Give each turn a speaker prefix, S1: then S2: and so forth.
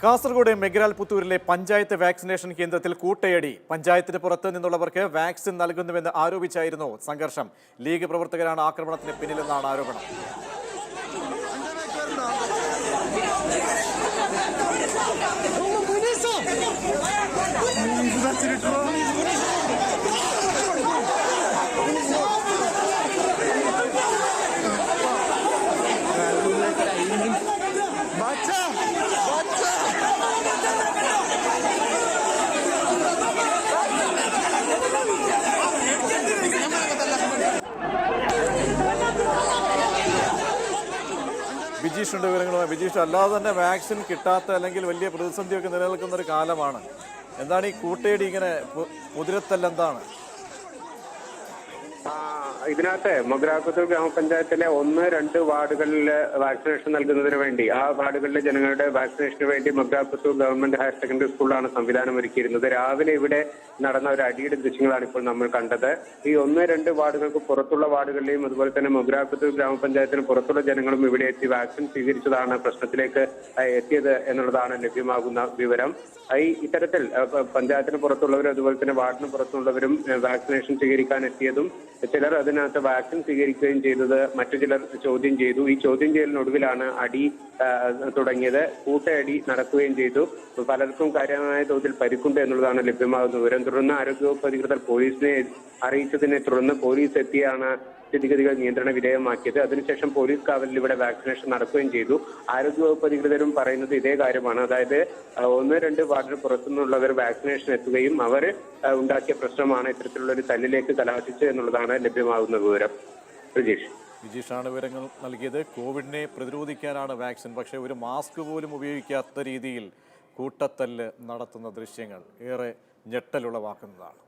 S1: Kasaragod Mogral പുത്തൂരിലെ panchayat vaccination കേന്ദ്രത്തിൽ കൂട്ടയടി. പഞ്ചായത്തിന് പുറത്ത് നിന്നുള്ളവർക്ക് വാക്സിൻ നൽകുന്നുവെന്ന് ആരോപിച്ചായിരുന്നു സംഘർഷം. ലീഗ് പ്രവർത്തകരാണ് ആക്രമണത്തിന് പിന്നിലെന്നാണ് ആരോപണം. ബിജീഷിന്റെ വിവരങ്ങളുമായി. ബിജീഷ്, അല്ലാതെ തന്നെ വാക്സിൻ കിട്ടാത്ത അല്ലെങ്കിൽ വലിയ പ്രതിസന്ധിയൊക്കെ നിലനിൽക്കുന്ന ഒരു കാലമാണ്. എന്താണ് ഈ കൂട്ടയടി ഇങ്ങനെ മുതിരത്തല്ല എന്താണ്?
S2: ഇതിനകത്ത് മൊഗ്രാപുത്തൂർ ഗ്രാമപഞ്ചായത്തിലെ 1-2 വാർഡുകളിൽ വാക്സിനേഷൻ നൽകുന്നതിന് വേണ്ടി, ആ വാർഡുകളിലെ ജനങ്ങളുടെ വാക്സിനേഷന് വേണ്ടി മൊഗ്രാപുത്തൂർ ഗവൺമെന്റ് ഹയർ സെക്കൻഡറി സ്കൂളിലാണ് സംവിധാനം ഒരുക്കിയിരുന്നത്. രാവിലെ ഇവിടെ നടന്ന ഒരു അടിയുടെ ദൃശ്യങ്ങളാണ് ഇപ്പോൾ നമ്മൾ കണ്ടത്. ഈ 1-2 വാർഡുകൾക്ക് പുറത്തുള്ള വാർഡുകളിലെയും അതുപോലെ തന്നെ മൊഗ്രാപുത്തൂർ ഗ്രാമപഞ്ചായത്തിന് പുറത്തുള്ള ജനങ്ങളും ഇവിടെ എത്തി വാക്സിൻ സ്വീകരിച്ചതാണ് പ്രശ്നത്തിലേക്ക് എത്തിയത് എന്നുള്ളതാണ് ലഭ്യമാകുന്ന വിവരം. ഇത്തരത്തിൽ പഞ്ചായത്തിന് പുറത്തുള്ളവരും അതുപോലെ തന്നെ വാർഡിന് പുറത്തുള്ളവരും വാക്സിനേഷൻ സ്വീകരിക്കാൻ എത്തിയതും ചിലർ അതിനകത്ത് വാക്സിൻ സ്വീകരിക്കുകയും ചെയ്തത് മറ്റു ചിലർ ചോദ്യം ചെയ്തു. ഈ ചോദ്യം ചെയ്യലിനൊടുവിലാണ് അടി തുടങ്ങിയത്. കൂട്ടയടി നടക്കുകയും ചെയ്തു. പലർക്കും കാര്യമായ തോതിൽ പരിക്കുണ്ട് എന്നുള്ളതാണ് ലഭ്യമാകുന്ന വിവരം. തുടർന്ന് ആരോഗ്യവകുപ്പ് അധികൃതർ പോലീസിനെ അറിയിച്ചതിനെ തുടർന്ന് പോലീസ് എത്തിയാണ് സ്ഥിതിഗതികൾ നിയന്ത്രണ വിധേയമാക്കിയത്. അതിനുശേഷം പോലീസ് കാവലിൽ ഇവിടെ വാക്സിനേഷൻ നടക്കുകയും ചെയ്തു. ആരോഗ്യവകുപ്പ് അധികൃതരും പറയുന്നത് ഇതേ കാര്യമാണ്. അതായത് 1-2 വാർഡിന് പുറത്തുനിന്നുള്ളവർ വാക്സിനേഷൻ എത്തുകയും അവർ ഉണ്ടാക്കിയ പ്രശ്നമാണ് ഇത്തരത്തിലുള്ള ഒരു തല്ലിലേക്ക് കലാശിച്ചത് എന്നുള്ളതാണ് ലഭ്യമാകുന്ന വിവരം.
S1: വിജീഷാണ് വിവരങ്ങൾ നൽകിയത്. കോവിഡിനെ പ്രതിരോധിക്കാനാണ് വാക്സിൻ, പക്ഷേ ഒരു മാസ്ക് പോലും ഉപയോഗിക്കാത്ത രീതിയിൽ കൂട്ടത്തല്ല് നടത്തുന്ന ദൃശ്യങ്ങൾ ഏറെ ഞെട്ടലുളവാക്കുന്നതാണ്.